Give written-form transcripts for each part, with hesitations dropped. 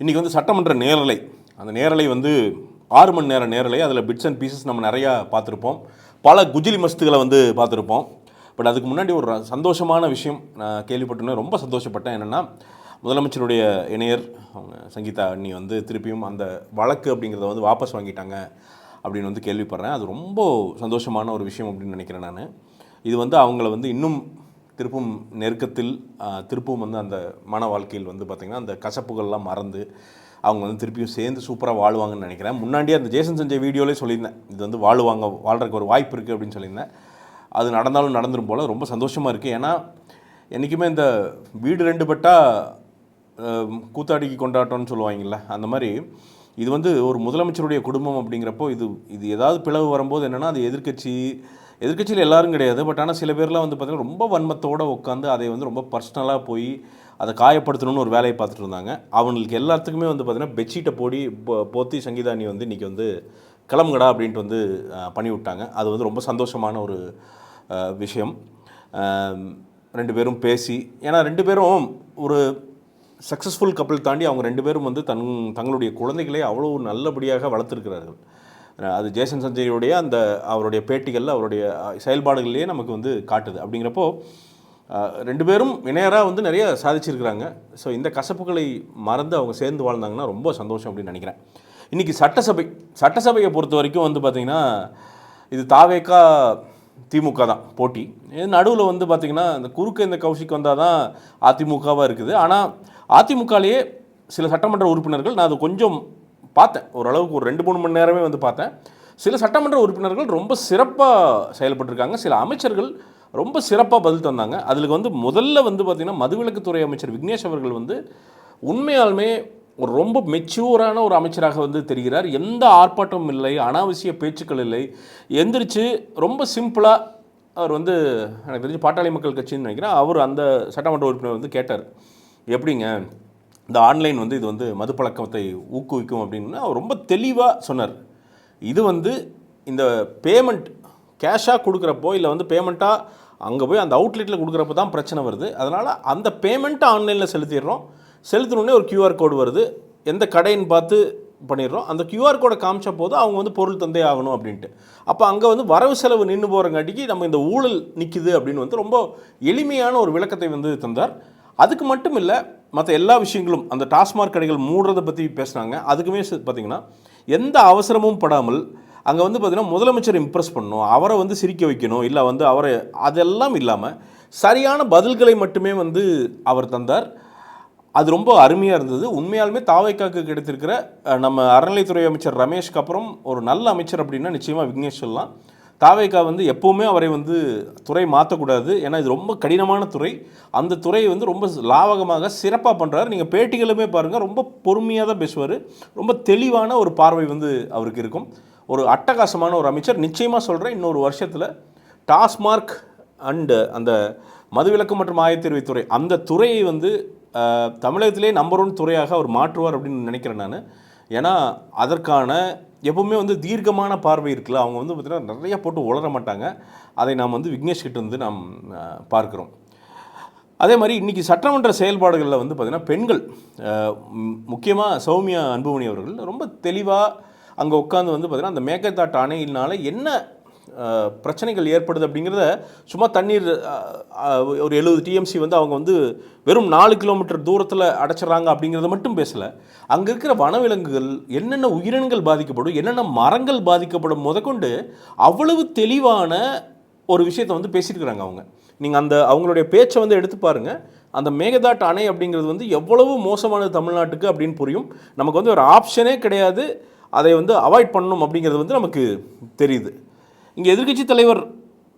இன்றைக்கி வந்து சட்டமன்ற நேரலை, அந்த நேரலை வந்து 6 மணி நேர நேரலை. அதில் பிட்ஸ் அண்ட் பீசஸ் நம்ம நிறையா பார்த்துருப்போம், பல குஜிலி மஸ்துகளை வந்து பார்த்துருப்போம். பட் அதுக்கு முன்னாடி ஒரு சந்தோஷமான விஷயம் நான் கேள்விப்பட்டேன்னு ரொம்ப சந்தோஷப்பட்டேன். என்னென்னா, முதலமைச்சருடைய இணையர் அவங்க சங்கீதா அண்ணி வந்து திருப்பியும் அந்த வழக்கு அப்படிங்கிறத வந்து வாபஸ் வாங்கிட்டாங்க அப்படின்னு வந்து கேள்விப்படுறேன். அது ரொம்ப சந்தோஷமான ஒரு விஷயம் அப்படின்னு நினைக்கிறேன் நான். இது வந்து அவங்கள வந்து இன்னும் திருப்பும் நெருக்கத்தில், திருப்பும் வந்து அந்த மன வாழ்க்கையில் வந்து பார்த்திங்கன்னா அந்த கசப்புகள்லாம் மறந்து அவங்க வந்து திருப்பியும் சேர்ந்து சூப்பராக வாழ்வாங்கன்னு நினைக்கிறேன். முன்னாடியே அந்த ஜேசன் சஞ்சய் வீடியோலேயே சொல்லியிருந்தேன், இது வந்து வாழ்கிறதுக்கு ஒரு வாய்ப்பு இருக்குது அப்படின்னு சொல்லியிருந்தேன். அது நடந்தாலும் நடந்துடும் போல் ரொம்ப சந்தோஷமாக இருக்குது. ஏன்னா என்றைக்குமே இந்த வீடு 2 பட்டா கூத்தாடிக்கு கொண்டாட்டம்னு சொல்லுவாங்கள்ல, அந்த மாதிரி இது வந்து ஒரு முதலமைச்சருடைய குடும்பம் அப்படிங்கிறப்போ இது ஏதாவது பிளவு வரும்போது என்னென்னா, அது எதிர்க்கட்சியில் எல்லாரும் கிடையாது. பட் ஆனால் சில பேர்லாம் வந்து பார்த்திங்கன்னா ரொம்ப வன்மத்தோடு உட்காந்து அதை வந்து ரொம்ப பர்சனலாக போய் அதை காயப்படுத்தணும்னு ஒரு வேலையை பார்த்துட்டு இருந்தாங்க. அவங்களுக்கு எல்லாத்துக்குமே வந்து பார்த்திங்கன்னா பெட்ஷீட்டை போத்தி சங்கீதானி வந்து இன்றைக்கி வந்து கிளம்புங்கடா அப்படின்ட்டு வந்து பண்ணி விட்டாங்க. அது வந்து ரொம்ப சந்தோஷமான ஒரு விஷயம். 2 பேரும் பேசி, ஏன்னா 2 பேரும் ஒரு சக்ஸஸ்ஃபுல் கப்பல் தாண்டி அவங்க 2 பேரும் வந்து தங்களுடைய குழந்தைகளை அவ்வளோ நல்லபடியாக வளர்த்துருக்கிறார்கள். அது ஜேசன் சஞ்சயுடைய அந்த அவருடைய பேட்டிகளில் அவருடைய செயல்பாடுகள்லேயே நமக்கு வந்து காட்டுது. அப்படிங்கிறப்போ 2 பேரும் இணையராக வந்து நிறைய சாதிச்சிருக்கிறாங்க. ஸோ இந்த கசப்புகளை மறந்து அவங்க சேர்ந்து வாழ்ந்தாங்கன்னா ரொம்ப சந்தோஷம் அப்படின்னு நினைக்கிறேன். இன்றைக்கி சட்டசபையை பொறுத்த வரைக்கும் வந்து பார்த்திங்கன்னா இது தாவேக்கா திமுக தான் போட்டி. நடுவில் வந்து பார்த்திங்கன்னா இந்த குறுக்க இந்த கௌஷிக் வந்தால் தான் அதிமுகவாக இருக்குது. ஆனால் அதிமுகலேயே சில சட்டமன்ற உறுப்பினர்கள், நான் அது கொஞ்சம் பார்த்தேன், ஓரளவுக்கு ஒரு 2-3 மணி நேரமே வந்து பார்த்தேன். சில சட்டமன்ற உறுப்பினர்கள் ரொம்ப சிறப்பாக செயல்பட்டிருக்காங்க. சில அமைச்சர்கள் ரொம்ப சிறப்பாக பதில் தந்தாங்க. அதில் வந்து முதல்ல வந்து பார்த்திங்கன்னா மதுவிலக்குத்துறை அமைச்சர் விக்னேஷ் அவர்கள் வந்து உண்மையாலுமே ஒரு ரொம்ப மெச்சூரான ஒரு அமைச்சராக வந்து தெரிகிறார். எந்த ஆர்ப்பாட்டமும் இல்லை, அனாவசிய பேச்சுக்கள் இல்லை, எந்திரிச்சு ரொம்ப சிம்பிளாக அவர் வந்து, எனக்கு தெரிஞ்சு பாட்டாளி மக்கள் கட்சின்னு நினைக்கிறேன், அவர் அந்த சட்டமன்ற உறுப்பினர் வந்து கேட்டார், எப்படிங்க இந்த ஆன்லைன் வந்து இது வந்து மதுப்பழக்கத்தை ஊக்குவிக்கும் அப்படின்னு அவர் ரொம்ப தெளிவாக சொன்னார். இது வந்து இந்த பேமெண்ட் கேஷாக கொடுக்குறப்போ இல்லை வந்து பேமெண்ட்டாக அங்கே போய் அந்த அவுட்லெட்டில் கொடுக்குறப்போ தான் பிரச்சனை வருது. அதனால் அந்த பேமெண்ட்டை ஆன்லைனில் செலுத்தினோடனே ஒரு QR கோடு வருது, எந்த கடைன்னு பார்த்து பண்ணிடுறோம், அந்த QR கோடை காமிச்ச போது அவங்க வந்து பொருள் தந்தே ஆகணும் அப்படின்ட்டு. அப்போ அங்கே வந்து வரவு செலவு நின்று போகிறங்காட்டிக்கு நம்ம இந்த ஊழல் நிற்கிது அப்படின்னு வந்து ரொம்ப எளிமையான ஒரு விளக்கத்தை வந்து தந்தார். அதுக்கு மட்டும் இல்லை, மற்ற எல்லா விஷயங்களும், அந்த டாஸ்மாக் கடைகள் மூடுறதை பற்றி பேசுனாங்க. அதுக்குமே பார்த்திங்கன்னா எந்த அவசரமும் படாமல் அங்கே வந்து பார்த்திங்கன்னா முதலமைச்சர் இம்ப்ரெஸ் பண்ணணும், அவரை வந்து சிரிக்க வைக்கணும், இல்லை வந்து அவரை, அதெல்லாம் இல்லாமல் சரியான பதில்களை மட்டுமே வந்து அவர் தந்தார். அது ரொம்ப அருமையாக இருந்தது. உண்மையாலுமே தாவைக்காக்கு கிடைத்திருக்கிற நம்ம அறநிலைத்துறை அமைச்சர் ரமேஷ்க்கு அப்புறம் ஒரு நல்ல அமைச்சர் அப்படின்னா நிச்சயமாக விக்னேஷ் சொல்லலாம். தாவேக்கா வந்து எப்போவுமே அவரை வந்து துறை மாற்றக்கூடாது, ஏன்னா இது ரொம்ப கடினமான துறை. அந்த துறையை வந்து ரொம்ப லாவகமாக சிறப்பாக பண்ணுறாரு. நீங்கள் பேட்டிகளுமே பாருங்கள், ரொம்ப பொறுமையாக தான் பேசுவார். ரொம்ப தெளிவான ஒரு பார்வை வந்து அவருக்கு இருக்கும். ஒரு அட்டகாசமான ஒரு அமைச்சர். நிச்சயமாக சொல்கிறேன், இன்னொரு வருஷத்தில் டாஸ்மார்க் அண்டு அந்த மதுவிலக்கு மற்றும் ஆயத்தீர்வைத்துறை, அந்த துறையை வந்து தமிழகத்திலே நம்பர் 1 துறையாக அவர் மாற்றுவார் அப்படின்னு நினைக்கிறேன் நான். ஏன்னா அதற்கான எப்பவுமே வந்து தீர்க்கமான பார்வை இருக்குல்ல, அவங்க வந்து பார்த்திங்கன்னா நிறைய போட்டு உளர மாட்டாங்க. அதை நாம் வந்து விக்னேஷ் கிட்ட வந்து நாம் பார்க்குறோம். அதே மாதிரி இன்றைக்கி சட்டமன்ற செயல்பாடுகளில் வந்து பார்த்திங்கன்னா பெண்கள், முக்கியமாக சௌமியா அன்புமணி அவர்கள் ரொம்ப தெளிவாக அங்கே உட்காந்து வந்து பார்த்திங்கன்னா அந்த மேகதாட்டு அணையினால் என்ன பிரச்சனைகள் ஏற்படுது அப்படிங்கிறத, சும்மா தண்ணீர் ஒரு 70 TMC வந்து அவங்க வந்து வெறும் 4 கிலோமீட்டர் தூரத்தில் அடைச்சிட்றாங்க அப்படிங்கிறத மட்டும் பேசலை. அங்கே இருக்கிற வனவிலங்குகள், என்னென்ன உயிரினங்கள் பாதிக்கப்படும், என்னென்ன மரங்கள் பாதிக்கப்படும் முதற்கொண்டு அவ்வளவு தெளிவான ஒரு விஷயத்தை வந்து பேசியிருக்கிறாங்க அவங்க. நீங்கள் அந்த அவங்களுடைய பேச்சை வந்து எடுத்து பாருங்கள். அந்த மேகதாட்டு அணை அப்படிங்கிறது வந்து எவ்வளவு மோசமானது தமிழ்நாட்டுக்கு அப்படின்னு புரியும். நமக்கு வந்து ஒரு ஆப்ஷனே கிடையாது, அதை வந்து அவாய்ட் பண்ணணும் அப்படிங்கிறது வந்து நமக்கு தெரியுது. இங்கே எதிர்க்கட்சி தலைவர்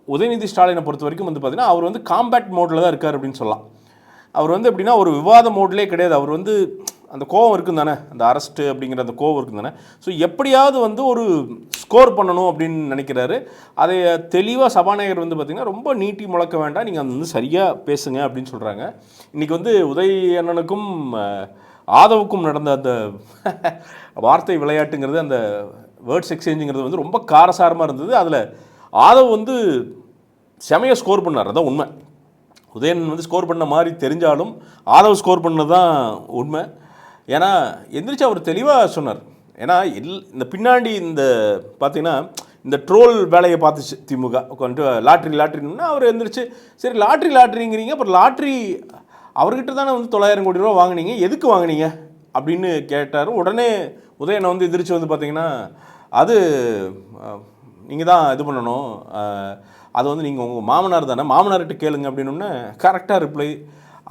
உதயநிதி ஸ்டாலினை பொறுத்த வரைக்கும் வந்து பார்த்திங்கன்னா அவர் வந்து காம்பேக்ட் மோடில் தான் இருக்கார் அப்படின்னு சொல்லலாம். அவர் வந்து எப்படின்னா ஒரு விவாத மோட்லேயே கிடையாது. அவர் வந்து அந்த கோவம் இருக்கும் தானே, அந்த அரெஸ்ட்டு அப்படிங்கிற அந்த கோவம் இருக்கும் தானே. ஸோ எப்படியாவது வந்து ஒரு ஸ்கோர் பண்ணணும் அப்படின்னு நினைக்கிறாரு. அதை தெளிவாக சபாநாயகர் வந்து பார்த்திங்கன்னா ரொம்ப நீட்டி முழக்க வேண்டாம், நீங்கள் அது வந்து சரியாக பேசுங்க அப்படின்னு சொல்கிறாங்க. இன்றைக்கி வந்து உதய் அண்ணனுக்கும் ஆதவுக்கும் நடந்த அந்த வார்த்தை விளையாட்டுங்கிறது, அந்த வேர்ட்ஸ் எக்ஸ்சேஞ்சுங்கிறது வந்து ரொம்ப காரசாரமாக இருந்தது. அதில் ஆதவ் வந்து செமையாக ஸ்கோர் பண்ணார், அதான் உண்மை. உதயன் வந்து ஸ்கோர் பண்ண மாதிரி தெரிஞ்சாலும் ஆதவ் ஸ்கோர் பண்ணது தான் உண்மை. ஏன்னா எந்திரிச்சு அவர் தெளிவாக சொன்னார். ஏன்னா இந்த பின்னாடி இந்த பார்த்தீங்கன்னா இந்த ட்ரோல் வேலையை பார்த்துச்சு திமுக உட்காந்துட்டு லாட்ரின்னா அவர் எந்திரிச்சு சரி லாட்ரிங்கிறீங்க, அப்புறம் லாட்ரி அவர்கிட்ட தானே வந்து 900 கோடி ரூபா வாங்கினீங்க, எதுக்கு வாங்கினீங்க அப்படின்னு கேட்டார். உடனே உதயனை வந்து எந்திரிச்சு வந்து பார்த்தீங்கன்னா அது நீங்கள் தான் இது பண்ணணும், அது வந்து நீங்கள் உங்கள் மாமனார் தானே, மாமனார்கிட்ட கேளுங்க அப்படின்னோடனே கரெக்டாக ரிப்ளை,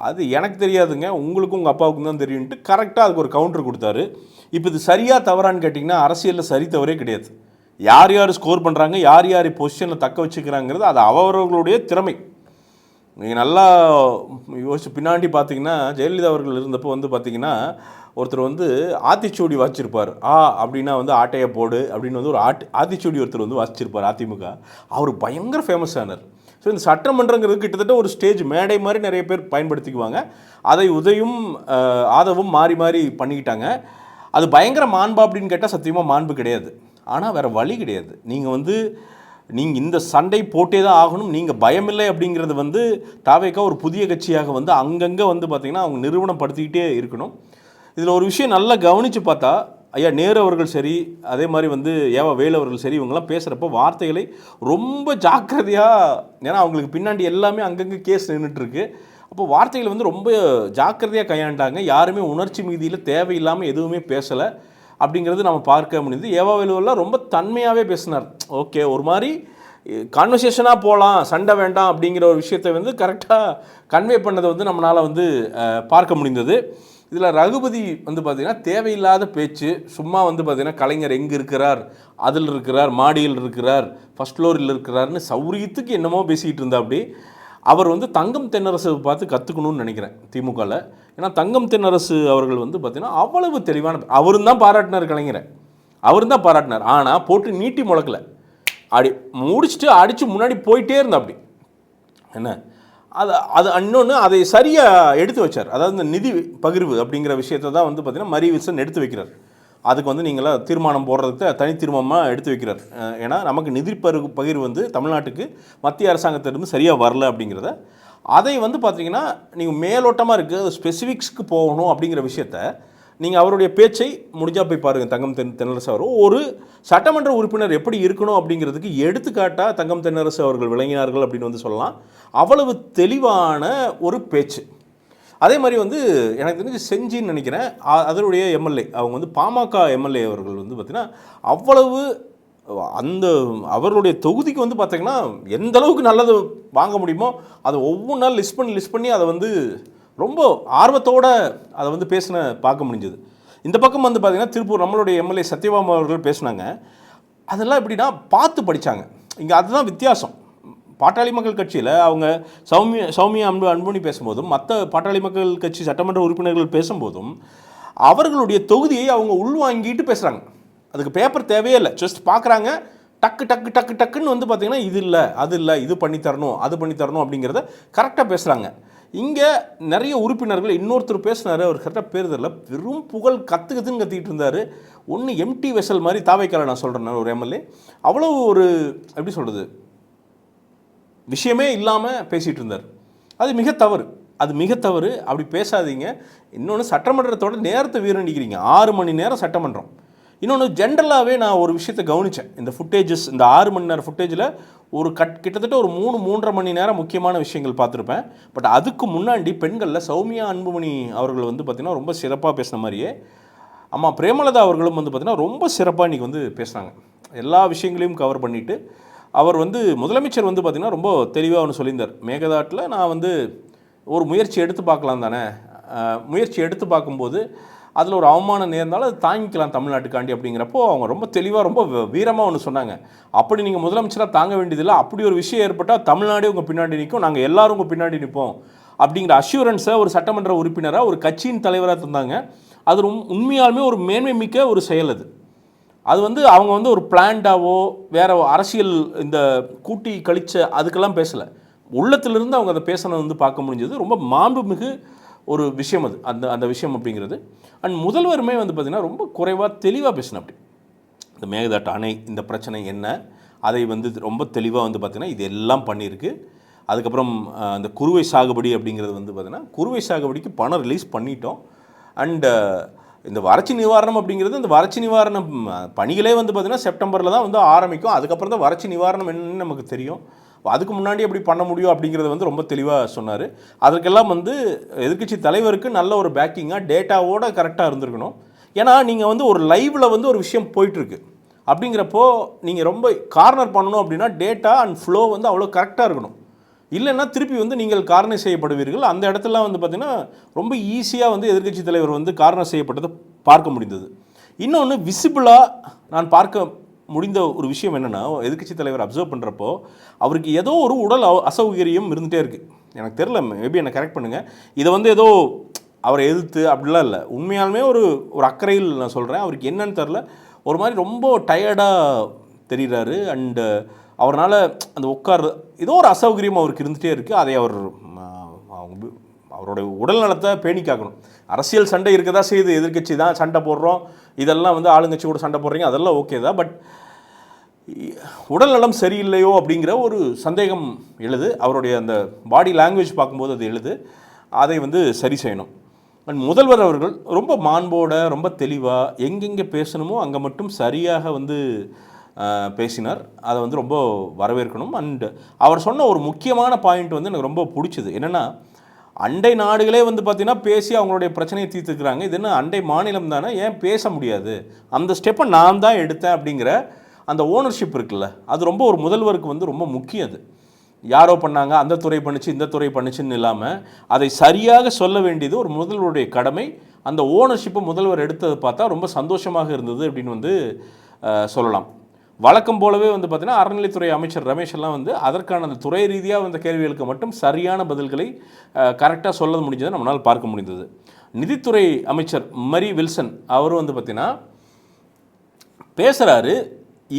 அது எனக்கு தெரியாதுங்க, உங்களுக்கும் உங்கள் அப்பாவுக்கும் தான் தெரியும்ட்டு கரெக்டாக அதுக்கு ஒரு கவுண்டர் கொடுத்தாரு. இப்போ இது சரியாக தவறான்னு கேட்டிங்கன்னா அரசியலில் சரி தவறே கிடையாது. யார் யார் ஸ்கோர் பண்ணுறாங்க, யார் யார் பொசிஷனில் தக்க வச்சுக்கிறாங்கிறது அது அவர்களுடைய திறமை. நீங்கள் நல்லா யோசிச்சு பின்னாடி பார்த்தீங்கன்னா ஜெயலலிதா அவர்கள் இருந்தப்போ வந்து பார்த்தீங்கன்னா ஒருத்தர் வந்து ஆத்திச்சூடி வாசிச்சிருப்பார். அப்படின்னா வந்து ஆட்டையை போடு அப்படின்னு வந்து ஒரு ஆத்திச்சூடி ஒருத்தர் வந்து வாசிச்சிருப்பார் அதிமுக. அவர் பயங்கர ஃபேமஸ் ஆனார். ஸோ இந்த சட்டமன்றங்கிறது கிட்டத்தட்ட ஒரு ஸ்டேஜ் மேடை மாதிரி நிறைய பேர் பயன்படுத்திக்குவாங்க. அதை உதயும் ஆதவும் மாறி மாறி பண்ணிக்கிட்டாங்க. அது பயங்கர மாண்பா அப்படின்னு கேட்டால் சத்தியமாக மாண்பு கிடையாது. ஆனால் வேறு வழி கிடையாது. நீங்கள் இந்த சண்டை போட்டே தான் ஆகணும், நீங்கள் பயமில்லை அப்படிங்கிறது வந்து தாவேக்கா ஒரு புதிய கட்சியாக வந்து அங்கங்கே வந்து பார்த்திங்கன்னா அவங்க நிறுவனப்படுத்திக்கிட்டே இருக்கணும். இதில் ஒரு விஷயம் நல்லா கவனித்து பார்த்தா ஐயா நேரு அவர்கள் சரி, அதே மாதிரி வந்து ஏவா வேலு அவர்கள் சரி, இவங்கெல்லாம் பேசுகிறப்போ வார்த்தைகளை ரொம்ப ஜாக்கிரதையாக, ஏன்னா அவங்களுக்கு பின்னாடி எல்லாமே அங்கங்கே கேஸ் நின்றுட்டுருக்கு, அப்போ வார்த்தைகளை வந்து ரொம்ப ஜாக்கிரதையாக கையாண்டாங்க. யாருமே உணர்ச்சி மீதியில் தேவையில்லாமல் எதுவுமே பேசலை அப்படிங்கிறது நம்ம பார்க்க முடியுது. ஏவா வேலுவெல்லாம் ரொம்ப தன்மையாகவே பேசினார். ஓகே, ஒரு மாதிரி கான்வர்சேஷனாக போகலாம், சண்டை வேண்டாம் அப்படிங்கிற ஒரு விஷயத்தை வந்து கரெக்டாக கன்வே பண்ணதை வந்து நம்மளால் வந்து பார்க்க முடிந்தது. இதில் ரகுபதி வந்து பார்த்திங்கன்னா தேவையில்லாத பேச்சு, சும்மா வந்து பார்த்திங்கன்னா கலைஞர் எங்கே இருக்கிறார், அதில் இருக்கிறார், மாடியில் இருக்கிறார், ஃபஸ்ட் ஃப்ளோரில் இருக்கிறார்னு சௌரியத்துக்கு என்னமோ பேசிக்கிட்டு இருந்தா. அப்படி அவர் வந்து தங்கம் தென்னரசு பார்த்து கற்றுக்கணும்னு நினைக்கிறேன் திமுகவில். ஏன்னா தங்கம் தென்னரசு அவர்கள் வந்து பார்த்திங்கன்னா அவ்வளவு தெளிவான, அவரும் தான் பாராட்டினார் கலைஞரை, அவரும் தான் பாராட்டினார். ஆனால் போட்டு நீட்டி முழக்கலை, அப்படி முடிச்சுட்டு அடித்து முன்னாடி போயிட்டே இருந்தா. அப்படி என்ன அது இன்னொன்று அதை சரியாக எடுத்து வச்சார். அதாவது இந்த நிதி பகிர்வு அப்படிங்கிற விஷயத்தை தான் வந்து பார்த்திங்கன்னா மரியவில்சன் எடுத்து வைக்கிறார். அதுக்கு வந்து நீங்களாம் தீர்மானம் போடுறதுக்கு தனி தீர்மானமாக எடுத்து வைக்கிறார். ஏன்னா நமக்கு நிதி பகிர்வு வந்து தமிழ்நாட்டுக்கு மத்திய அரசாங்கத்திலிருந்து சரியாக வரல அப்படிங்கிறத, அதை வந்து பார்த்திங்கன்னா நீங்கள் மேலோட்டமாக இருக்குது, ஸ்பெசிஃபிக்ஸ்க்கு போகணும் அப்படிங்கிற விஷயத்த நீங்கள் அவருடைய பேச்சை முடிஞ்சால் போய் பாருங்கள். தங்கம் தென்னரசு அவர் ஒரு சட்டமன்ற உறுப்பினர் எப்படி இருக்கணும் அப்படிங்கிறதுக்கு எடுத்துக்காட்டாக தங்கம் தென்னரசு அவர்கள் விளங்கினார்கள் அப்படின்னு வந்து சொல்லலாம். அவ்வளவு தெளிவான ஒரு பேச்சு. அதே மாதிரி வந்து எனக்கு தெரிஞ்சு செஞ்சின்னு நினைக்கிறேன் அதனுடைய எம்எல்ஏ, அவங்க வந்து பாமக எம்எல்ஏ அவர்கள் வந்து பார்த்திங்கன்னா அவ்வளவு அந்த அவர்களுடைய தொகுதிக்கு வந்து பார்த்திங்கன்னா எந்த அளவுக்கு நல்லது வாங்க முடியுமோ அதை ஒவ்வொரு நாள் லிஸ்ட் பண்ணி அதை வந்து ரொம்ப ஆர்வத்தோடு அதை வந்து பார்க்க முடிஞ்சது. இந்த பக்கம் வந்து பார்த்திங்கன்னா திருப்பூர் நம்மளுடைய எம்எல்ஏ சத்யபாமா அவர்கள் பேசினாங்க. அதெல்லாம் எப்படின்னா பார்த்து படித்தாங்க. இங்கே அதுதான் வித்தியாசம். பாட்டாளி மக்கள் கட்சியில் அவங்க சௌமியா அன்புமணி பேசும்போதும் மற்ற பாட்டாளி மக்கள் கட்சி சட்டமன்ற உறுப்பினர்கள் பேசும்போதும் அவர்களுடைய தொகுதியை அவங்க உள்வாங்கிட்டு பேசுகிறாங்க. அதுக்கு பேப்பர் தேவையே இல்லை, ஜஸ்ட் பார்க்குறாங்க, டக்குன்னு வந்து பார்த்திங்கன்னா இது இல்லை அது இல்லை, இது பண்ணித்தரணும் அது பண்ணித்தரணும் அப்படிங்கிறத கரெக்டாக பேசுகிறாங்க. இங்கே நிறைய உறுப்பினர்கள், இன்னொருத்தர் பேசினார், அவர் கரெக்டாக பேர் தெரியல, வெறும் புகழ் கற்றுக்கிட்டு இருந்தார். ஒன்று எம்டி வெசல் மாதிரி தாவைக்கால நான் சொல்கிறேன் ஒரு எம்எல்ஏ, அவ்வளோ ஒரு எப்படி சொல்கிறது விஷயமே இல்லாமல் பேசிகிட்டு இருந்தார். அது மிக தவறு, அப்படி பேசாதீங்க. இன்னொன்று சட்டமன்றத்தோட நேரத்தை வீரடிக்கிறீங்க, 6 மணி நேரம் சட்டமன்றம். இன்னொன்று ஜென்ரலாகவே நான் ஒரு விஷயத்தை கவனித்தேன், இந்த ஃபுட்டேஜஸ், இந்த 6 மணி நேரம் ஃபுட்டேஜில் ஒரு கிட்டத்தட்ட ஒரு 3-3.5 மணி நேரம் முக்கியமான விஷயங்கள் பார்த்துருப்பேன். பட் அதுக்கு முன்னாடி பெண்களில் சௌமியா அன்புமணி அவர்கள் வந்து பார்த்திங்கன்னா ரொம்ப சிறப்பாக பேசின மாதிரியே அம்மா பிரேமலதா அவர்களும் வந்து பார்த்திங்கன்னா ரொம்ப சிறப்பாக இன்றைக்கி வந்து பேசுனாங்க. எல்லா விஷயங்களையும் கவர் பண்ணிவிட்டு அவர் வந்து முதலமைச்சர் வந்து பார்த்திங்கன்னா ரொம்ப தெளிவாக ஒன்று சொல்லியிருந்தார். மேகதாட்டில் நான் வந்து ஒரு முயற்சி எடுத்து பார்க்கலாம் தானே, முயற்சி எடுத்து பார்க்கும்போது அதில் ஒரு அவமானம் நேர்ந்தாலும் அது தாங்கிக்கலாம் தமிழ்நாட்டுக்காண்டி அப்படிங்கிறப்போ அவங்க ரொம்ப தெளிவாக ரொம்ப வீரமாக ஒன்று சொன்னாங்க. அப்படி நீங்கள் முதலமைச்சராக தாங்க வேண்டியதில்லை, அப்படி ஒரு விஷயம் ஏற்பட்டால் தமிழ்நாடே உங்கள் பின்னாடி நிற்கும், நாங்கள் எல்லோரும் உங்கள் பின்னாடி நிற்போம் அப்படிங்கிற அஷ்யூரன்ஸை ஒரு சட்டமன்ற உறுப்பினராக ஒரு கட்சியின் தலைவராக தந்தாங்க. அது உண்மையாலுமே ஒரு மேன்மை மிக்க ஒரு செயல். அது வந்து அவங்க வந்து ஒரு பிளான்டாவோ வேறு அரசியல் இந்த கூட்டி கழிச்ச அதுக்கெல்லாம் பேசலை, உள்ளத்திலிருந்து அவங்க அதை பேசணும் வந்து பார்க்க முடிஞ்சது. ரொம்ப மாண்புமிகு ஒரு விஷயம் அது, அந்த விஷயம் அப்படிங்கிறது. அண்ட் முதல்வருமே வந்து பார்த்திங்கன்னா ரொம்ப குறைவாக தெளிவாக பேசின. அப்படி இந்த மேகதாட்டு அணை இந்த பிரச்சனை என்ன, அதை வந்து ரொம்ப தெளிவாக வந்து பார்த்திங்கன்னா இது எல்லாம் பண்ணியிருக்கு. அதுக்கப்புறம் அந்த குறுவை சாகுபடி அப்படிங்கிறது வந்து பார்த்திங்கன்னா குறுவை சாகுபடிக்கு பணம் ரிலீஸ் பண்ணிட்டோம். அண்டு இந்த வறட்சி நிவாரணம் அப்படிங்கிறது, இந்த வறட்சி நிவாரணம் பணிகளே வந்து பார்த்திங்கன்னா செப்டம்பரில் தான் வந்து ஆரம்பிக்கும். அதுக்கப்புறம் தான் வறட்சி நிவாரணம் என்னன்னு நமக்கு தெரியும். அதுக்கு முன்னாடி எப்படி பண்ண முடியும் அப்படிங்கிறத வந்து ரொம்ப தெளிவாக சொன்னார். அதற்கெல்லாம் வந்து எதிர்க்கட்சி தலைவருக்கு நல்ல ஒரு பேக்கிங்காக டேட்டாவோட கரெக்டாக இருந்திருக்கணும். ஏன்னா நீங்கள் வந்து ஒரு லைவில் வந்து ஒரு விஷயம் போயிட்டுருக்கு அப்படிங்கிறப்போ நீங்கள் ரொம்ப கார்னர் பண்ணணும் அப்படின்னா டேட்டா அண்ட் ஃப்ளோ வந்து அவ்வளோ கரெக்டாக இருக்கணும். இல்லைன்னா திருப்பி வந்து நீங்கள் கார்னர் செய்யப்படுவீர்கள். அந்த இடத்துல வந்து பார்த்திங்கன்னா ரொம்ப ஈஸியாக வந்து எதிர்க்கட்சி தலைவர் வந்து கார்னர் செய்யப்பட்டதை பார்க்க முடிந்தது. இன்னொன்று விசிபிளாக நான் பார்க்க முடிந்த ஒரு விஷயம் என்னென்னா, எதிர்க்கட்சி தலைவர் அப்சர்வ் பண்ணுறப்போ அவருக்கு ஏதோ ஒரு உடல் அசௌகரியம் இருந்துகிட்டே இருக்குது. எனக்கு தெரில, மேபி என்னை கரெக்ட் பண்ணுங்கள். இதை வந்து ஏதோ அவரை எதிர்த்து அப்படிலாம் இல்லை, உண்மையாலுமே ஒரு அக்கறையில் நான் சொல்கிறேன். அவருக்கு என்னன்னு தெரில, ஒரு மாதிரி ரொம்ப டயர்டாக தெரிகிறாரு. அண்டு அவரால் அந்த உட்கார் ஏதோ ஒரு அசௌகரியம் அவருக்கு இருந்துகிட்டே இருக்குது. அதை அவருடைய உடல் நலத்தை பேணி காக்கணும். அரசியல் சண்டை இருக்க தான் செய்யுது, எதிர்க்கட்சி தான் சண்டை போடுறோம், இதெல்லாம் வந்து ஆளுங்கட்சி கூட சண்டை போடுறீங்க, அதெல்லாம் ஓகே தான். பட் உடல் நலம் சரியில்லையோ அப்படிங்கிற ஒரு சந்தேகம் எழுது. அவருடைய அந்த பாடி லாங்குவேஜ் பார்க்கும்போது அது எழுது. அதை வந்து சரி செய்யணும். அண்ட் முதல்வர் அவர்கள் ரொம்ப மாண்போட ரொம்ப தெளிவாக எங்கெங்கே பேசணுமோ அங்கே மட்டும் சரியாக வந்து பேசினார். அதை வந்து ரொம்ப வரவேற்கணும். அண்ட் அவர் சொன்ன ஒரு முக்கியமான பாயிண்ட் வந்து எனக்கு ரொம்ப பிடிச்சது. என்னென்னா, அண்டை நாடுகளே வந்து பார்த்திங்கன்னா பேசி அவங்களுடைய பிரச்சனையை தீர்த்துக்கிறாங்க, இது என்ன அண்டை மாநிலம் தானே, ஏன் பேச முடியாது, அந்த ஸ்டெப்பை நான் தான் எடுத்தேன் அப்படிங்கிற அந்த ஓனர்ஷிப் இருக்குல்ல, அது ரொம்ப ஒரு முதல்வருக்கு வந்து ரொம்ப முக்கியம். அது யாரோ பண்ணாங்க, அந்த துறை பண்ணிச்சு இந்த துறை பண்ணிச்சுன்னு இல்லாமல் அதை சரியாக சொல்ல வேண்டியது ஒரு முதல்வருடைய கடமை. அந்த ஓனர்ஷிப்பை முதல்வர் எடுத்ததை பார்த்தா ரொம்ப சந்தோஷமாக இருந்தது அப்படின்னு வந்து சொல்லலாம். வழக்கம் போலவே வந்து பார்த்திங்கன்னா அறநிலைத்துறை அமைச்சர் ரமேஷ் எல்லாம் வந்து அதற்கான அந்த துறை ரீதியாக வந்த கேள்விகளுக்கு மட்டும் சரியான பதில்களை கரெக்டாக சொல்ல முடிஞ்சதை நம்மளால் பார்க்க முடிந்தது. நிதித்துறை அமைச்சர் மரி வில்சன் அவரும் வந்து பார்த்திங்கன்னா பேசுகிறாரு,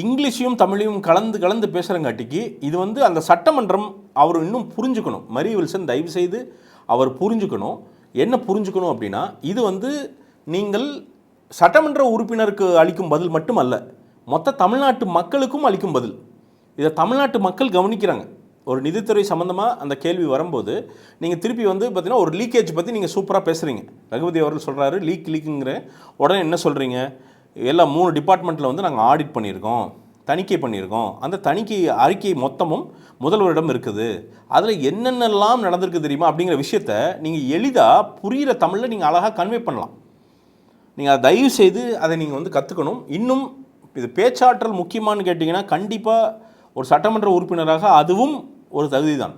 இங்கிலீஷையும் தமிழையும் கலந்து பேசுகிறங்காட்டிக்கு இது வந்து அந்த சட்டமன்றம் அவர் இன்னும் புரிஞ்சுக்கணும். மரி வில்சன் தயவு செய்து அவர் புரிஞ்சுக்கணும். என்ன புரிஞ்சுக்கணும் அப்படின்னா, இது வந்து நீங்கள் சட்டமன்ற உறுப்பினருக்கு அளிக்கும் பதில் மட்டும் அல்ல, மொத்த தமிழ்நாட்டு மக்களுக்கும் அளிக்கும் பதில். இதை தமிழ்நாட்டு மக்கள் கவனிக்கிறாங்க. ஒரு நிதித்துறை சம்மந்தமாக அந்த கேள்வி வரும்போது நீங்கள் திருப்பி வந்து பார்த்திங்கன்னா ஒரு லீக்கேஜ் பற்றி நீங்கள் சூப்பராக பேசுகிறீங்க. ரகுபதி அவர்கள் சொல்கிறாரு லீக்குங்கிற உடனே என்ன சொல்கிறீங்க, எல்லாம் 3 டிபார்ட்மெண்ட்டில் வந்து நாங்கள் ஆடிட் பண்ணியிருக்கோம், தணிக்கை பண்ணியிருக்கோம், அந்த தணிக்கை அறிக்கை மொத்தமும் முதல்வரிடம் இருக்குது, அதில் என்னென்னலாம் நடந்திருக்கு தெரியுமா அப்படிங்கிற விஷயத்த நீங்கள் எளிதாக புரிகிற தமிழில் நீங்கள் அழகாக கன்வே பண்ணலாம். நீங்கள் அதை தயவு செய்து அதை நீங்கள் வந்து கற்றுக்கணும். இன்னும் இது பேச்சாற்றல் முக்கியமானு கேட்டிங்கன்னா கண்டிப்பாக ஒரு சட்டமன்ற உறுப்பினராக அதுவும் ஒரு தகுதி தான்.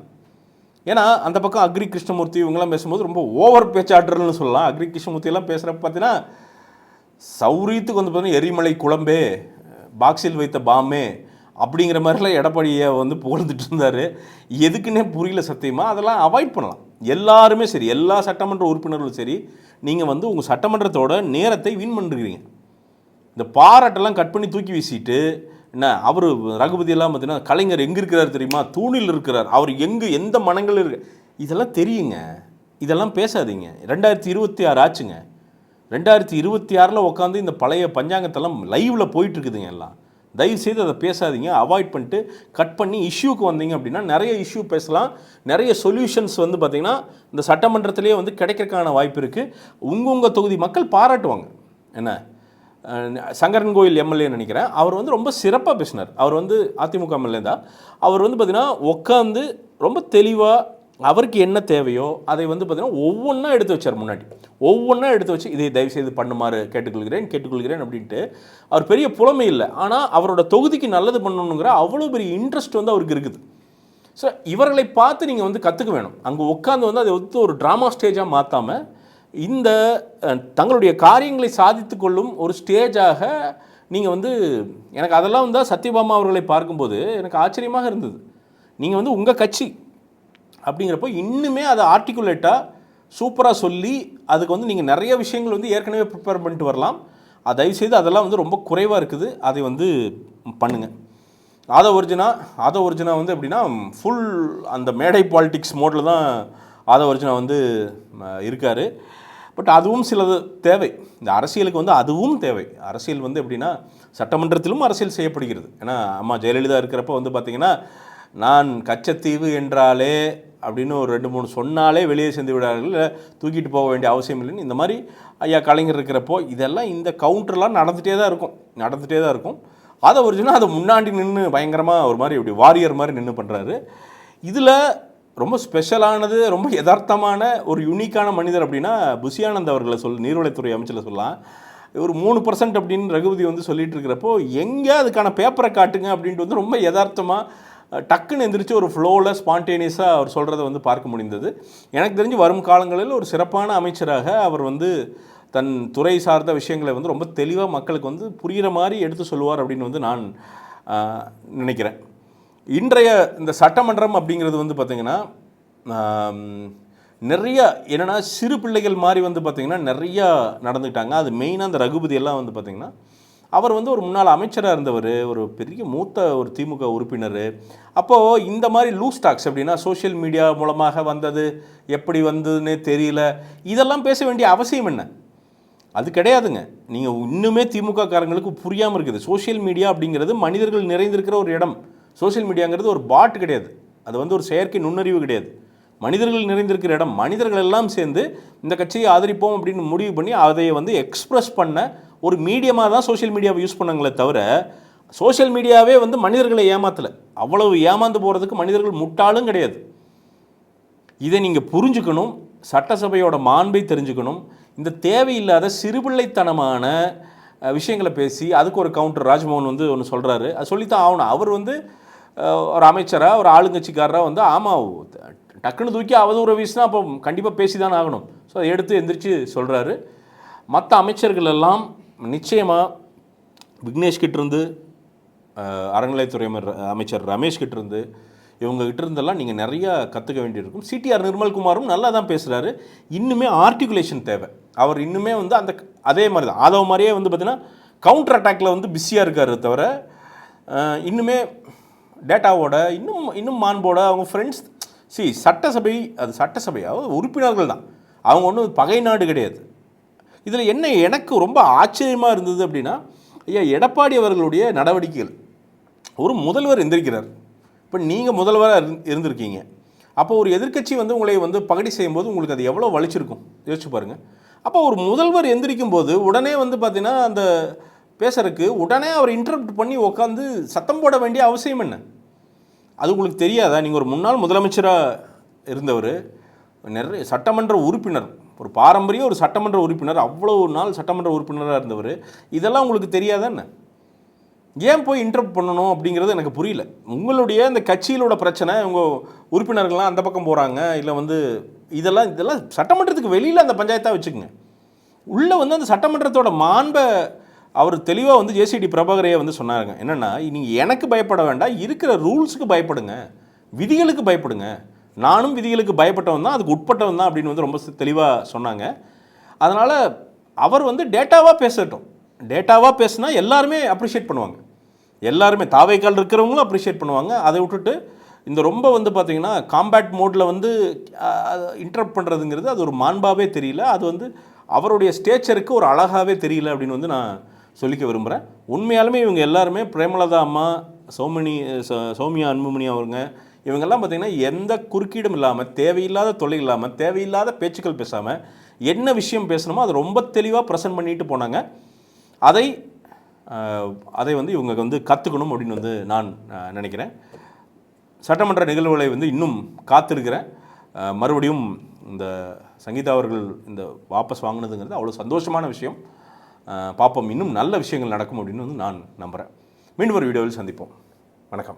ஏன்னா அந்த பக்கம் அக்ரி கிருஷ்ணமூர்த்தி இவங்கெல்லாம் பேசும்போது ரொம்ப ஓவர் பேச்சாற்றல்னு சொல்லலாம். அக்ரி கிருஷ்ணமூர்த்தியெல்லாம் பேசுகிறப்ப பார்த்தீங்கன்னா சௌரியத்துக்கு வந்து பார்த்தீங்கன்னா எரிமலை குழம்பே, பாக்ஸில் வைத்த பாமே அப்படிங்கிற மாதிரிலாம் எடப்பாடியை வந்து புகழ்ந்துட்டு இருந்தார். எதுக்குன்னே புரியல சத்தியமாக. அதெல்லாம் அவாய்ட் பண்ணலாம். எல்லாருமே சரி, எல்லா சட்டமன்ற உறுப்பினர்களும் சரி, நீங்கள் வந்து உங்கள் சட்டமன்றத்தோட நேரத்தை வீண் பண்ணுறீங்க. இந்த பாராட்டெல்லாம் கட் பண்ணி தூக்கி வீசிட்டு என்ன அவர் ரகுபதியெல்லாம் பார்த்தீங்கன்னா கலைஞர் எங்கே இருக்கிறார் தெரியுமா, தூணில் இருக்கிறார், அவர் எந்த மனங்கள் இருக்கு, இதெல்லாம் தெரியுங்க. இதெல்லாம் பேசாதீங்க. 2026 ஆச்சுங்க. 2026 உட்காந்து இந்த பழைய பஞ்சாங்கத்தெல்லாம் லைவில் போயிட்டுருக்குதுங்க. எல்லாம் தயவுசெய்து அதை பேசாதீங்க. அவாய்ட் பண்ணிட்டு கட் பண்ணி இஷ்யூக்கு வந்தீங்க அப்படின்னா நிறைய இஷ்யூ பேசலாம். நிறைய சொல்யூஷன்ஸ் வந்து பார்த்திங்கன்னா இந்த சட்டமன்றத்திலே வந்து கிடைக்கிறதுக்கான வாய்ப்பு இருக்குது. உங்கள் தொகுதி மக்கள் பாராட்டுவாங்க. என்ன சங்கரன் கோயில் எம்எல்ஏ நினைக்கிறேன், அவர் வந்து ரொம்ப சிறப்பாக பேசினார். அவர் வந்து அதிமுக எம்எல்ஏ தான். அவர் வந்து பார்த்திங்கன்னா உட்காந்து ரொம்ப தெளிவாக அவருக்கு என்ன தேவையோ அதை வந்து பார்த்திங்கன்னா ஒவ்வொன்றா எடுத்து வச்சார். முன்னாடி ஒவ்வொன்றா எடுத்து வச்சு இதை தயவுசெய்து பண்ணுமாறு கேட்டுக்கொள்கிறேன் அப்படின்ட்டு. அவர் பெரிய புலமை இல்லை, ஆனால் அவரோட தொகுதிக்கு நல்லது பண்ணணுங்கிற அவ்வளோ பெரிய இன்ட்ரெஸ்ட் வந்து அவருக்கு இருக்குது. ஸோ இவர்களை பார்த்து நீங்கள் வந்து கற்றுக்க வேணும். அங்கே உட்காந்து வந்து அதை வந்து ஒரு ட்ராமா ஸ்டேஜாக மாற்றாமல் இந்த தங்களுடைய காரியங்களை சாதித்து கொள்ளும் ஒரு ஸ்டேஜாக நீங்கள் வந்து, எனக்கு அதெல்லாம் வந்து சத்யபாமா அவர்களை பார்க்கும்போது எனக்கு ஆச்சரியமாக இருந்தது. நீங்கள் வந்து உங்கள் கட்சி அப்படிங்கிறப்போ இன்னுமே அதை ஆர்டிகுலேட்டாக சூப்பராக சொல்லி அதுக்கு வந்து நீங்கள் நிறைய விஷயங்கள் வந்து ஏற்கனவே ப்ரிப்பேர் பண்ணிட்டு வரலாம். தயவுசெய்து அதெல்லாம் வந்து ரொம்ப குறைவாக இருக்குது, அதை வந்து பண்ணுங்கள். ஆதவ ஒரிஜினா வந்து எப்படின்னா ஃபுல் அந்த மேடை பாலிட்டிக்ஸ் மோடில் தான் ஆதவ ஒரிஜினா வந்து இருக்கார். பட் அதுவும் சிலது தேவை. இந்த அரசியலுக்கு வந்து அதுவும் தேவை. அரசியல் வந்து எப்படின்னா சட்டமன்றத்திலும் அரசியல் செய்யப்படுகிறது. ஏன்னா அம்மா ஜெயலலிதா இருக்கிறப்ப வந்து பார்த்திங்கன்னா, நான் கச்சத்தீவு என்றாலே அப்படின்னு ஒரு 2-3 சொன்னாலே வெளியே சென்று விடார்கள், இல்லை தூக்கிட்டு போக வேண்டிய அவசியம் இல்லைன்னு இந்த மாதிரி ஐயா கலைஞர் இருக்கிறப்போ இதெல்லாம் இந்த கவுண்டர்லாம் நடந்துகிட்டே தான் இருக்கும். அதை ஒரிஜினல் அதை முன்னாடி நின்று பயங்கரமாக ஒரு மாதிரி இப்படி வாரியர் மாதிரி நின்று பண்ணுறாரு. இதில் ரொம்ப ஸ்பெஷலானது, ரொம்ப யதார்த்தமான ஒரு யூனிக்கான மனிதர் அப்படின்னா புஷி ஆனந்த் அவர்களை நீர்வளத்துறை அமைச்சரில் சொல்லலாம். ஒரு 3% அப்படின்னு ரகுபதி வந்து சொல்லிட்டு இருக்கிறப்போ எங்கே அதுக்கான பேப்பரை காட்டுங்க அப்படின்ட்டு வந்து ரொம்ப யதார்த்தமாக டக்குன்னு எந்திரிச்சு ஒரு ஃப்ளோவில் ஸ்பான்டேனியஸாக அவர் சொல்கிறத வந்து பார்க்க முடிந்தது. எனக்கு தெரிஞ்சு வரும் காலங்களில் ஒரு சிறப்பான அமைச்சராக அவர் வந்து தன் துறை சார்ந்த விஷயங்களை வந்து ரொம்ப தெளிவாக மக்களுக்கு வந்து புரிகிற மாதிரி எடுத்து சொல்லுவார் அப்படின்னு வந்து நான் நினைக்கிறேன். இன்றைய இந்த சட்டமன்றம் அப்படிங்கிறது வந்து பார்த்திங்கன்னா நிறைய என்னென்னா சிறு பிள்ளைகள் மாதிரி வந்து பார்த்திங்கன்னா நிறையா நடந்துக்கிட்டாங்க. அது மெயினாக அந்த ரகுபதி எல்லாம் வந்து பார்த்திங்கன்னா அவர் வந்து ஒரு முன்னாள் அமைச்சராக இருந்தவர், ஒரு பெரிய மூத்த ஒரு திமுக உறுப்பினர். அப்போது இந்த மாதிரி லூஸ் டாக்ஸ் அப்படின்னா சோஷியல் மீடியா மூலமாக வந்தது, எப்படி வந்ததுன்னே தெரியல, இதெல்லாம் பேச வேண்டிய அவசியம் என்ன? அது கிடையாதுங்க. நீங்கள் இன்னுமே திமுக காரங்களுக்கு புரியாமல் இருக்குது. சோஷியல் மீடியா அப்படிங்கிறது மனிதர்கள் நிறைந்திருக்கிற ஒரு இடம். சோஷியல் மீடியாங்கிறது ஒரு பாட் கிடையாது, அது வந்து ஒரு செயற்கை நுண்ணறிவு கிடையாது, மனிதர்கள் நிறைந்திருக்கிற இடம். மனிதர்கள் எல்லாம் சேர்ந்து இந்த கட்சியை ஆதரிப்போம் அப்படின்னு முடிவு பண்ணி அதை வந்து எக்ஸ்ப்ரெஸ் பண்ண ஒரு மீடியமாக தான் சோஷியல் மீடியாவை யூஸ் பண்ணாங்களே தவிர சோஷியல் மீடியாவே வந்து மனிதர்களை ஏமாற்றலை. அவ்வளவு ஏமாந்து போகிறதுக்கு மனிதர்கள் முட்டாளும் கிடையாது. இதை நீங்கள் புரிஞ்சுக்கணும், சட்டசபையோட மாண்பை தெரிஞ்சுக்கணும். இந்த தேவையில்லாத சிறுபிள்ளைத்தனமான விஷயங்களை பேசி அதுக்கு ஒரு கவுண்டர் ராஜ்மோகன் வந்து ஒன்று சொல்கிறாரு, அது சொல்லித்தான் ஆகணும். அவர் வந்து ஒரு அமைச்சராக ஒரு ஆளுங்கட்சிக்காரராக வந்து ஆமாம் டக்குன்னு தூக்கி அவதூறு வீசினா அப்போ கண்டிப்பாக பேசி தான் ஆகணும். ஸோ அதை எடுத்து எந்திரிச்சு சொல்கிறாரு. மற்ற அமைச்சர்கள் எல்லாம் நிச்சயமாக விக்னேஷ்கிட்டேருந்து, அறநிலையத்துறை அமைச்சர் ரமேஷ்கிட்டேருந்து, இவங்ககிட்ட இருந்தெல்லாம் நீங்கள் நிறையா கற்றுக்க வேண்டியிருக்கும். சிடிஆர் நிர்மல்குமாரும் நல்லா தான் பேசுகிறாரு. இன்னுமே ஆர்டிகுலேஷன் தேவை. அவர் இன்னுமே வந்து அந்த அதே மாதிரி தான் ஆதவ மாதிரியே வந்து பார்த்திங்கன்னா கவுண்டர் அட்டாக்கில் வந்து பிஸியாக இருக்காரு தவிர இன்னுமே டேட்டாவோட இன்னும் மாண்போட அவங்க ஃப்ரெண்ட்ஸ் சட்டசபை, அது சட்டசபை உறுப்பினர்கள் தான், அவங்க ஒன்றும் பகை நாடு கிடையாது. இதில் என்ன எனக்கு ரொம்ப ஆச்சரியமாக இருந்தது அப்படின்னா, ஐயா எடப்பாடி அவர்களுடைய நடவடிக்கைகள். ஒரு முதல்வர் எந்திரிக்கிறார், இப்போ நீங்கள் முதல்வராக இருந்திருக்கீங்க, அப்போ ஒரு எதிர்க்கட்சி வந்து உங்களை வந்து பகடி செய்யும்போது உங்களுக்கு அது எவ்வளோ வலிச்சிருக்கும் யோசிச்சு பாருங்கள். அப்போ ஒரு முதல்வர் எந்திரிக்கும் போது உடனே வந்து பார்த்தீங்கன்னா அந்த பேசுறதுக்கு உடனே அவர் இன்டரப்ட் பண்ணி உட்காந்து சத்தம் போட வேண்டிய அவசியம் என்ன? அது உங்களுக்கு தெரியாதா? நீங்கள் ஒரு முன்னாள் முதலமைச்சராக இருந்தவர், நிறைய சட்டமன்ற உறுப்பினர், ஒரு பாரம்பரிய ஒரு சட்டமன்ற உறுப்பினர், அவ்வளோ நாள் சட்டமன்ற உறுப்பினராக இருந்தவர், இதெல்லாம் உங்களுக்கு தெரியாதா என்ன? ஏன் போய் இன்டரப்ட் பண்ணணும் அப்படிங்கிறது எனக்கு புரியல. உங்களுடைய இந்த கட்சியிலோட பிரச்சனை, உங்கள் உறுப்பினர்கள்லாம் அந்த பக்கம் போகிறாங்க, இல்லை வந்து இதெல்லாம் சட்டமன்றத்துக்கு வெளியில் அந்த பஞ்சாயத்தாக வச்சுக்கோங்க. உள்ளே வந்து அந்த சட்டமன்றத்தோட மாண்பை அவர் தெளிவாக வந்து ஜேசிடி பிரபாகரையை வந்து சொன்னாருங்க. என்னென்னா, நீங்கள் எனக்கு பயப்பட வேண்டாம், இருக்கிற ரூல்ஸுக்கு பயப்படுங்க, விதிகளுக்கு பயப்படுங்க, நானும் விதிகளுக்கு பயப்பட்டவன் தான், அதுக்கு உட்பட்டவன் தான் அப்படின்னு வந்து ரொம்ப தெளிவாக சொன்னாங்க. அதனால் அவர் வந்து டேட்டாவாக பேசட்டும். டேட்டாவாக பேசுனா எல்லாருமே அப்ரிஷியேட் பண்ணுவாங்க, எல்லாருமே தாவைக்கால் இருக்கிறவங்களும் அப்ரிஷியேட் பண்ணுவாங்க. அதை விட்டுட்டு இந்த ரொம்ப வந்து பார்த்திங்கன்னா காம்பேட் மோடில் வந்து இன்டரப்ட் பண்ணுறதுங்கிறது அது ஒரு மாண்பாகவே தெரியல, அது வந்து அவருடைய ஸ்டேச்சருக்கு ஒரு அழகாகவே தெரியல அப்படின்னு வந்து நான் சொல்லிக்க விரும்புகிறேன். உண்மையாலுமே இவங்க எல்லாருமே பிரேமலதா அம்மா, சௌமியா அன்புமணி அவங்க, இவங்கெல்லாம் பார்த்திங்கன்னா எந்த குறுக்கீடும் இல்லாமல், தேவையில்லாத தொல்லை இல்லாமல், தேவையில்லாத பேச்சுக்கள் பேசாமல் என்ன விஷயம் பேசணுமோ அதை ரொம்ப தெளிவாக ப்ரெசென்ட் பண்ணிட்டு போனாங்க. அதை வந்து இவங்க வந்து கற்றுக்கணும் அப்படின்னு வந்து நான் நினைக்கிறேன். சட்டமன்ற நிகழ்வுகளை வந்து இன்னும் காத்திருக்கிறேன். மறுபடியும் இந்த சங்கீதா அவர்கள் இந்த வாபஸ் வாங்கினதுங்கிறது அவ்வளோ சந்தோஷமான விஷயம். பார்ப்போம், இன்னும் நல்ல விஷயங்கள் நடக்கும் அப்படின்னு வந்து நான் நம்புகிறேன். மீண்டும் ஒரு வீடியோவில் சந்திப்போம். வணக்கம்.